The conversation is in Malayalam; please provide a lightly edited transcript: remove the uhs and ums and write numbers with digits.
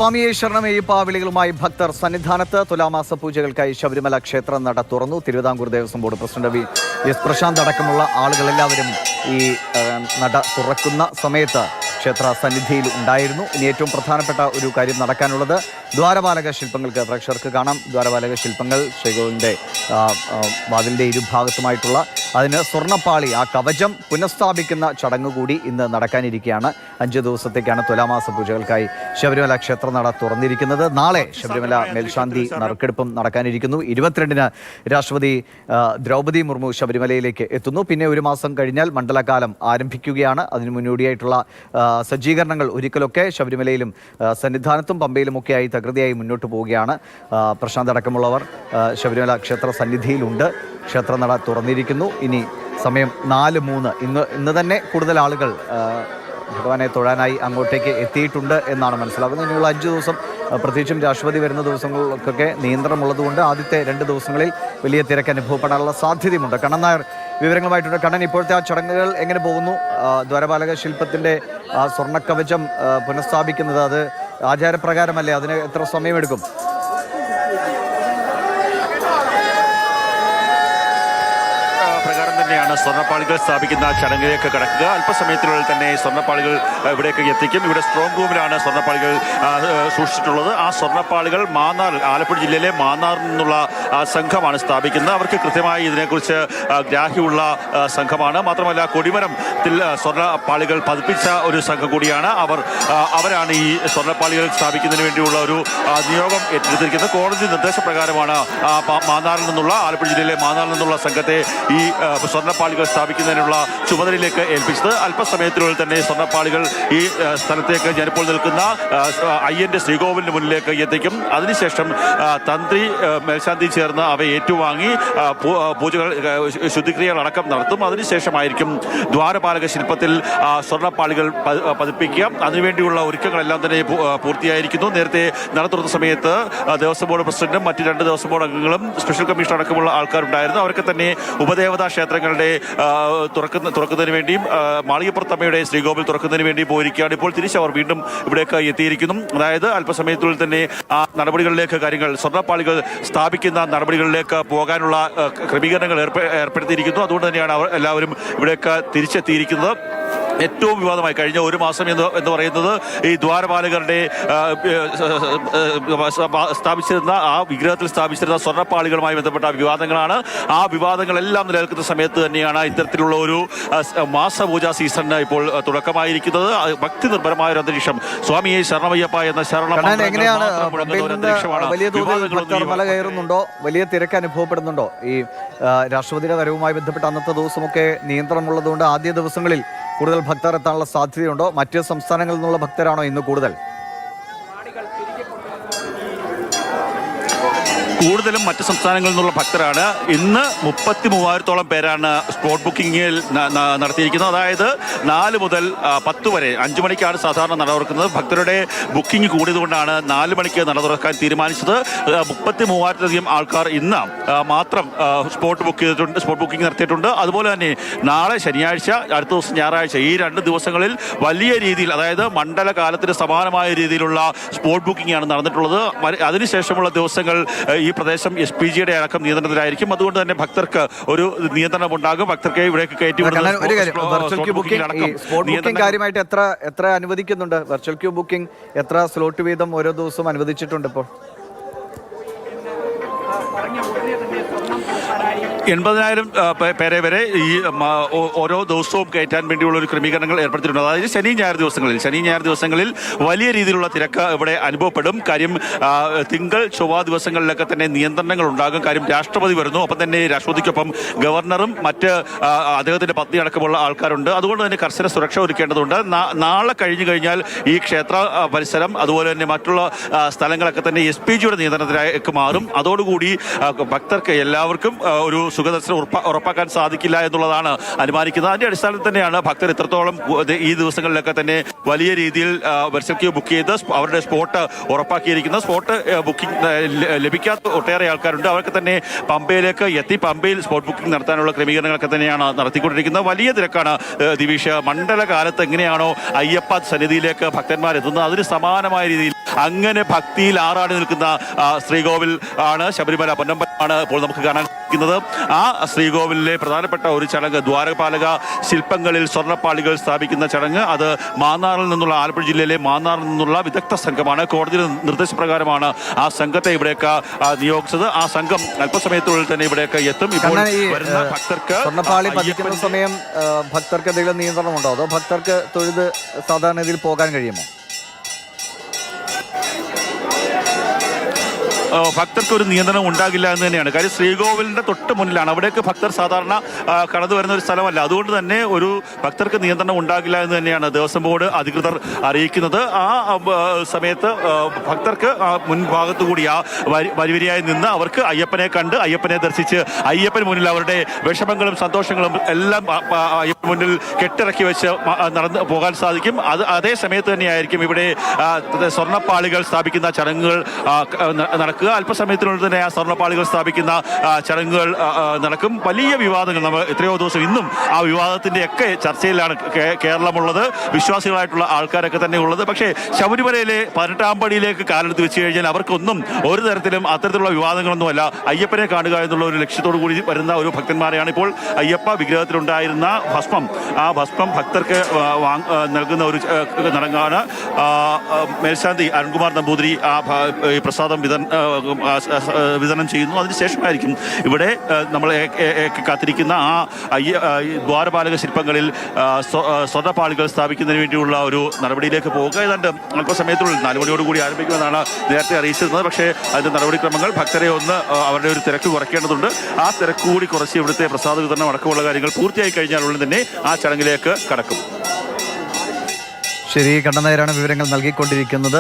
സ്വാമിയെ ശരണമയ്യപ്പ വിളികളുമായി ഭക്തർ സന്നിധാനത്ത് തുലാമാസ പൂജകൾക്കായി ശബരിമല ക്ഷേത്ര നട തുറന്നു. Thiruvithamkoor Devaswom board president S Prasanth അടക്കമുള്ള ആളുകളെല്ലാവരും ഈ നട തുറക്കുന്ന സമയത്ത് ക്ഷേത്ര സന്നിധിയിൽ ഉണ്ടായിരുന്നു. ഇനി ഏറ്റവും പ്രധാനപ്പെട്ട ഒരു കാര്യം നടക്കാനുള്ളത് ദ്വാരപാലക ശില്പങ്ങൾക്ക് പ്രേക്ഷകർക്ക് കാണാം. ദ്വാരപാലക ശില്പങ്ങൾ ശ്രീകോവിലിൻ്റെ വാതിലിൻ്റെ ഇരുഭാഗത്തുമായിട്ടുള്ള അതിന് സ്വർണ്ണപ്പാളി ആ കവചം പുനഃസ്ഥാപിക്കുന്ന ചടങ്ങ് കൂടി ഇന്ന് നടക്കാനിരിക്കുകയാണ്. 5 ദിവസത്തേക്കാണ് തുലാമാസ പൂജകൾക്കായി ശബരിമല ക്ഷേത്ര നട തുറന്നിരിക്കുന്നത്. നാളെ ശബരിമല മേൽശാന്തി നറുക്കെടുപ്പും നടക്കാനിരിക്കുന്നു. 22-ന് രാഷ്ട്രപതി ദ്രൗപദി മുർമു ശബരിമലയിലേക്ക് എത്തുന്നു. പിന്നെ ഒരു മാസം കഴിഞ്ഞാൽ മണ്ഡലകാലം ആരംഭിക്കുകയാണ്. അതിന് മുന്നോടിയായിട്ടുള്ള സജ്ജീകരണങ്ങൾ ഒരിക്കലൊക്കെ ശബരിമലയിലും സന്നിധാനത്തും പമ്പയിലുമൊക്കെയായി തകൃതിയായി മുന്നോട്ട് പോവുകയാണ്. പ്രശാന്ത് അടക്കമുള്ളവർ ശബരിമല ക്ഷേത്ര സന്നിധിയിലുണ്ട്. ക്ഷേത്രനട തുറന്നിരിക്കുന്നു. ഇനി സമയം 4:03. ഇന്ന് തന്നെ കൂടുതൽ ആളുകൾ ഭഗവാനെ തൊഴാനായി അങ്ങോട്ടേക്ക് എത്തിയിട്ടുണ്ട് എന്നാണ് മനസ്സിലാക്കുന്നത്. ഇനിയുള്ള 5 ദിവസം പ്രത്യേകിച്ചും രാഷ്ട്രപതി വരുന്ന ദിവസങ്ങൾക്കൊക്കെ നിയന്ത്രണമുള്ളതുകൊണ്ട് ആദ്യത്തെ 2 ദിവസങ്ങളിൽ വലിയ തിരക്ക് അനുഭവപ്പെടാനുള്ള സാധ്യതയുമുണ്ട്. കണ്ണൻ നായർ വിവരങ്ങളുമായിട്ടുണ്ട്. കണ്ണൻ, ഇപ്പോഴത്തെ ആ ചടങ്ങുകൾ എങ്ങനെ പോകുന്നു? ദ്വാരപാലക ശില്പത്തിൻ്റെ ആ സ്വർണ്ണക്കവചം പുനഃസ്ഥാപിക്കുന്നത് അത് ആചാരപ്രകാരമല്ലേ? അതിന് എത്ര സമയമെടുക്കും? ാണ് സ്വർണ്ണപ്പാളികൾ സ്ഥാപിക്കുന്ന ചടങ്ങിലേക്ക് കടക്കുക. അല്പസമയത്തിനുള്ളിൽ തന്നെ സ്വർണ്ണപ്പാളികൾ ഇവിടേക്ക് എത്തിക്കും. ഇവിടെ സ്ട്രോങ് റൂമിലാണ് സ്വർണ്ണപ്പാളികൾ സൂക്ഷിച്ചിട്ടുള്ളത്. ആ സ്വർണ്ണപ്പാളികൾ ആലപ്പുഴ ജില്ലയിലെ മാന്നാറിൽ നിന്നുള്ള സംഘമാണ് സ്ഥാപിക്കുന്നത്. അവർക്ക് കൃത്യമായി ഇതിനെക്കുറിച്ച് ഗ്രാഹ്യമുള്ള സംഘമാണ്. മാത്രമല്ല കൊടിമരത്തിൽ സ്വർണ്ണപ്പാളികൾ പതിപ്പിച്ച ഒരു സംഘം കൂടിയാണ് അവരാണ് ഈ സ്വർണ്ണപ്പാളികൾ സ്ഥാപിക്കുന്നതിന് വേണ്ടിയുള്ള ഒരു നിയോഗം ഏറ്റെടുത്തിരിക്കുന്നത്. കോടതി നിർദ്ദേശപ്രകാരമാണ് മാന്നാറിൽ നിന്നുള്ള ആലപ്പുഴ ജില്ലയിലെ മാന്നാറിൽ നിന്നുള്ള സംഘത്തെ ഈ സ്വർണ്ണപ്പാളികൾ സ്ഥാപിക്കുന്നതിനുള്ള ചുമതലയിലേക്ക് ഏൽപ്പിച്ചത്. അല്പസമയത്തിനുള്ളിൽ തന്നെ സ്വർണ്ണപ്പാളികൾ ഈ സ്ഥലത്തേക്ക് ഞാനിപ്പോൾ നിൽക്കുന്ന അയ്യൻ്റെ ശ്രീകോവിലിന് മുന്നിലേക്ക് എത്തിക്കും. അതിനുശേഷം തന്ത്രി മേൽശാന്തി ചേർന്ന് അവ ഏറ്റുവാങ്ങി പൂജകൾ ശുദ്ധിക്രിയകളടക്കം നടത്തും. അതിനുശേഷമായിരിക്കും ദ്വാരപാലക ശില്പത്തിൽ സ്വർണ്ണപ്പാളികൾ പതിപ്പിക്കുക. അതിനുവേണ്ടിയുള്ള ഒരുക്കങ്ങളെല്ലാം തന്നെ പൂർത്തിയായിരിക്കുന്നു. നേരത്തെ നട തുറന്ന സമയത്ത് ദേവസ്വം ബോർഡ് പ്രസിഡന്റും മറ്റ് 2 ദേവസ്വം ബോർഡ് അംഗങ്ങളും സ്പെഷ്യൽ കമ്മീഷണർ അടക്കമുള്ള ആൾക്കാരുണ്ടായിരുന്നു. അവർക്ക് തന്നെ ഉപദേവതാ ക്ഷേത്രങ്ങളുടെ തുറക്കുന്നതിന് വേണ്ടിയും മാളികപ്പുറത്തമ്മയുടെ ശ്രീകോവിൽ തുറക്കുന്നതിന് വേണ്ടി പോയിരിക്കുകയാണ്. ഇപ്പോൾ തിരിച്ചവർ വീണ്ടും ഇവിടേക്ക് എത്തിയിരിക്കുന്നു. അതായത് അല്പസമയത്തുള്ളിൽ തന്നെ ആ നടപടികളിലേക്ക് കാര്യങ്ങൾ സ്വർണ്ണപ്പാളികൾ സ്ഥാപിക്കുന്ന നടപടികളിലേക്ക് പോകാനുള്ള ക്രമീകരണങ്ങൾ ഏർപ്പെടുത്തിയിരിക്കുന്നു. അതുകൊണ്ട് തന്നെയാണ് അവർ എല്ലാവരും ഇവിടേക്ക് തിരിച്ചെത്തിയിരിക്കുന്നത്. ഏറ്റവും വിവാദമായി കഴിഞ്ഞ ഒരു മാസം എന്ന് പറയുന്നത് ഈ ദ്വാരപാലകരുടെ സ്ഥാപിച്ചിരുന്ന ആ വിഗ്രഹത്തിൽ സ്ഥാപിച്ചിരുന്ന സ്വർണ്ണപ്പാളികളുമായി ബന്ധപ്പെട്ട വിവാദങ്ങളാണ്. ആ വിവാദങ്ങളെല്ലാം നിലനിൽക്കുന്ന സമയത്ത് തന്നെയാണ് ഇത്തരത്തിലുള്ള ഒരു മാസപൂജാ സീസണിന് ഇപ്പോൾ തുടക്കമായിരിക്കുന്നത്. ഭക്തി നിർഭരമായ ഒരു അന്തരീക്ഷം, സ്വാമിയെ ശരണമയ്യപ്പ എന്ന മല കയറുന്നുണ്ടോ? വലിയ തിരക്ക് അനുഭവപ്പെടുന്നുണ്ടോ? ഈ രാഷ്ട്രപതിയുടെ വരവുമായി ബന്ധപ്പെട്ട അന്നത്തെ ദിവസമൊക്കെ നിയന്ത്രണമുള്ളതുകൊണ്ട് ആദ്യ ദിവസങ്ങളിൽ കൂടുതൽ ഭക്തർ എത്താനുള്ള സാധ്യതയുണ്ടോ? മറ്റ് സംസ്ഥാനങ്ങളിൽ നിന്നുള്ള ഭക്തരാണോ ഇന്ന് കൂടുതൽ? കൂടുതലും മറ്റ് സംസ്ഥാനങ്ങളിൽ നിന്നുള്ള ഭക്തരാണ്. ഇന്ന് 33,000-ഓളം പേരാണ് സ്പോട്ട് ബുക്കിങ്ങിൽ നടത്തിയിരിക്കുന്നത്. അതായത് 4 മുതൽ 10 വരെ 5 മണിക്കാണ് സാധാരണ നട തുറക്കുന്നത്. ഭക്തരുടെ ബുക്കിംഗ് കൂടിയതുകൊണ്ടാണ് 4 മണിക്ക് നട തുറക്കാൻ തീരുമാനിച്ചത്. 33,000-ലധികം ആൾക്കാർ ഇന്ന് മാത്രം സ്പോട്ട് ബുക്കിംഗ് നടത്തിയിട്ടുണ്ട്. അതുപോലെ തന്നെ നാളെ ശനിയാഴ്ച, അടുത്ത ദിവസം ഞായറാഴ്ച, ഈ 2 ദിവസങ്ങളിൽ വലിയ രീതിയിൽ, അതായത് മണ്ഡലകാലത്തിന് സമാനമായ രീതിയിലുള്ള സ്പോട്ട് ബുക്കിംഗ് ആണ് നടന്നിട്ടുള്ളത്. അതിനുശേഷമുള്ള ദിവസങ്ങൾ ഈ പ്രദേശം SPGയുടെ അടക്കം നിയന്ത്രണത്തിലായിരിക്കും. അതുകൊണ്ട് തന്നെ ഭക്തർക്ക് ഒരു നിയന്ത്രണം ഉണ്ടാകും. ഭക്തർക്ക് ഇവിടേക്ക് കയറ്റി കാര്യമായിട്ട് എത്ര അനുവദിക്കുന്നുണ്ട്? വെർച്വൽ ക്യൂ ബുക്കിംഗ് എത്ര സ്ലോട്ട് വീതം ഓരോ ദിവസവും അനുവദിച്ചിട്ടുണ്ട്? ഇപ്പോൾ 80,000 പേരെ വരെ ഈ ഓരോ ദിവസവും കയറ്റാൻ വേണ്ടിയുള്ള ഒരു ക്രമീകരണങ്ങൾ ഏർപ്പെടുത്തിയിട്ടുണ്ട്. അതായത് ശനി ഞായർ ദിവസങ്ങളിൽ വലിയ രീതിയിലുള്ള തിരക്ക് ഇവിടെ അനുഭവപ്പെടും. കാര്യം തിങ്കൾ ചൊവ്വ ദിവസങ്ങളിലൊക്കെ തന്നെ നിയന്ത്രണങ്ങൾ ഉണ്ടാകും. കാര്യം രാഷ്ട്രപതി വരുന്നു. അപ്പം തന്നെ രാഷ്ട്രപതിക്കൊപ്പം ഗവർണറും മറ്റ് അദ്ദേഹത്തിൻ്റെ പത്നി അടക്കമുള്ള ആൾക്കാരുണ്ട്. അതുകൊണ്ട് തന്നെ കർശന സുരക്ഷ ഒരുക്കേണ്ടതുണ്ട്. നാളെ കഴിഞ്ഞു കഴിഞ്ഞാൽ ഈ ക്ഷേത്ര പരിസരം അതുപോലെ തന്നെ മറ്റുള്ള സ്ഥലങ്ങളൊക്കെ തന്നെ SPGയുടെ നിയന്ത്രണത്തിലേക്ക് മാറും. അതോടുകൂടി ഭക്തർക്ക് എല്ലാ എല്ലാവർക്കും ഒരു സുഖദർശനം ഉറപ്പാക്കാൻ സാധിക്കില്ല എന്നുള്ളതാണ് അനുമാനിക്കുന്നത്. അതിന്റെ അടിസ്ഥാനത്തിൽ തന്നെയാണ് ഭക്തർ ഇത്രത്തോളം ഈ ദിവസങ്ങളിലൊക്കെ തന്നെ വലിയ രീതിയിൽ വെർച്വൽ ക്യൂ ബുക്ക് ചെയ്ത് അവരുടെ സ്പോട്ട് ഉറപ്പാക്കിയിരിക്കുന്നത്. സ്പോട്ട് ബുക്കിംഗ് ലഭിക്കാത്ത ഒട്ടേറെ ആൾക്കാരുണ്ട്. അവർക്ക് തന്നെ പമ്പയിലേക്ക് എത്തി പമ്പയിൽ സ്പോട്ട് ബുക്കിംഗ് നടത്താനുള്ള ക്രമീകരണങ്ങളൊക്കെ തന്നെയാണ് നടത്തിക്കൊണ്ടിരിക്കുന്നത്. വലിയ തിരക്കാണ് ദിവീഷ്. മണ്ഡലകാലത്ത് എങ്ങനെയാണോ അയ്യപ്പ സന്നിധിയിലേക്ക് ഭക്തന്മാർ എത്തുന്നത് അതിന് സമാനമായ രീതിയിൽ അങ്ങനെ ഭക്തിയിൽ ആറാടി നിൽക്കുന്ന ശ്രീകോവിൽ ആണ് ശബരിമല പൊന്നമ്പലമാണ് ഇപ്പോൾ നമുക്ക് കാണാൻ സാധിക്കുന്നത്. ആ ശ്രീകോവിലിലെ പ്രധാനപ്പെട്ട ഒരു ചടങ്ങ് ദ്വാരപാലക ശില്പങ്ങളിൽ സ്വർണ്ണപ്പാളികൾ സ്ഥാപിക്കുന്ന ചടങ്ങ്. അത് മാന്നാറിൽ നിന്നുള്ള ആലപ്പുഴ ജില്ലയിലെ മാന്നാറിൽ നിന്നുള്ള വിദഗ്ധ സംഘമാണ്. കോടതിയുടെ നിർദ്ദേശപ്രകാരമാണ് ആ സംഘത്തെ ഇവിടേക്ക് നിയോഗിച്ചത്. ആ സംഘം അല്പസമയത്തിനുള്ളിൽ തന്നെ ഇവിടേക്ക് എത്തും. ഇപ്പോൾ വരുന്ന ഭക്തർക്ക് സ്വർണ്ണപ്പാളി പതിക്കുന്ന സമയം ഭക്തർക്ക് എന്തെങ്കിലും നിയന്ത്രണമുണ്ടോ, അതോ ഭക്തർക്ക് തൊഴുത് സാധാരണ രീതിയിൽ പോകാൻ കഴിയുമോ? ഭക്തർക്ക് ഒരു നിയന്ത്രണം ഉണ്ടാകില്ല എന്ന് തന്നെയാണ് കാര്യം. ശ്രീകോവിലിന്റെ തൊട്ട് മുന്നിലാണ്. അവിടേക്ക് ഭക്തർ സാധാരണ കടന്നു വരുന്ന ഒരു സ്ഥലമല്ല. അതുകൊണ്ട് തന്നെ ഒരു ഭക്തർക്ക് നിയന്ത്രണം ഉണ്ടാകില്ല എന്ന് തന്നെയാണ് ദേവസ്വം ബോർഡ് അധികൃതർ അറിയിക്കുന്നത്. ആ സമയത്ത് ഭക്തർക്ക് മുൻഭാഗത്തു കൂടി ആ വരിവരിയായി നിന്ന് അവർക്ക് അയ്യപ്പനെ കണ്ട് അയ്യപ്പനെ ദർശിച്ച് അയ്യപ്പന് മുന്നിൽ അവരുടെ വിഷമങ്ങളും സന്തോഷങ്ങളും എല്ലാം അയ്യപ്പന് മുന്നിൽ കെട്ടിറക്കി വെച്ച് നടന്ന് പോകാൻ സാധിക്കും. അതേ സമയത്ത് തന്നെയായിരിക്കും ഇവിടെ സ്വർണ്ണപ്പാളികൾ സ്ഥാപിക്കുന്ന ചടങ്ങുകൾ നടക്കുക. അല്പസമയത്തിനുള്ളിൽ തന്നെ ആ സ്വർണ്ണപ്പാളികൾ സ്ഥാപിക്കുന്ന ചടങ്ങുകൾ നടക്കും. വലിയ വിവാദങ്ങൾ നമ്മൾ എത്രയോ ദിവസം ഇന്നും ആ വിവാദത്തിന്റെ ഒക്കെ ചർച്ചയിലാണ് കേരളമുള്ളത്. വിശ്വാസികളായിട്ടുള്ള ആൾക്കാരൊക്കെ തന്നെ ഉള്ളത്. പക്ഷേ ശബരിമലയിലെ 18-ാം പടിയിലേക്ക് കാലെടുത്ത് വെച്ച് കഴിഞ്ഞാൽ അവർക്കൊന്നും ഒരു തരത്തിലും അത്തരത്തിലുള്ള വിവാദങ്ങളൊന്നുമല്ല. അയ്യപ്പനെ കാണുക എന്നുള്ള ഒരു ലക്ഷ്യത്തോടു കൂടി വരുന്ന ഒരു ഭക്തന്മാരെയാണ് ഇപ്പോൾ അയ്യപ്പ വിഗ്രഹത്തിലുണ്ടായിരുന്ന ഭസ്മം. ആ ഭസ്മം ഭക്തർക്ക് നൽകുന്ന ഒരു ചടങ്ങാണ്. മേൽശാന്തി അരുൺകുമാർ നമ്പൂതിരി ആ പ്രസാദം വിതരണം ചെയ്യുന്നു. അതിനുശേഷമായിരിക്കും ഇവിടെ നമ്മൾ കാത്തിരിക്കുന്ന ആ ദ്വാരപാലക ശില്പങ്ങളിൽ സ്വർണ്ണപ്പാളികൾ സ്ഥാപിക്കുന്നതിന് വേണ്ടിയുള്ള ഒരു നടപടിയിലേക്ക് പോകുക. ഏതാണ്ട് അല്പസമയത്തുള്ളിൽ 4 മണിയോടുകൂടി ആരംഭിക്കുമെന്നാണ് നേരത്തെ അറിയിച്ചിരുന്നത്. പക്ഷേ അതിന്റെ നടപടിക്രമങ്ങൾ ഭക്തരെ ഒന്ന് അവരുടെ ഒരു തിരക്ക് കുറയ്ക്കേണ്ടതുണ്ട്. ആ തിരക്ക് കൂടി കുറച്ച് ഇവിടുത്തെ പ്രസാദ വിതരണം അടക്കമുള്ള കാര്യങ്ങൾ പൂർത്തിയായി കഴിഞ്ഞാൽ ഉടൻ തന്നെ ആ ചടങ്ങിലേക്ക് കടക്കും. ശരി, കണ്ണൻ നായരാണ് വിവരങ്ങൾ നൽകിക്കൊണ്ടിരിക്കുന്നത്.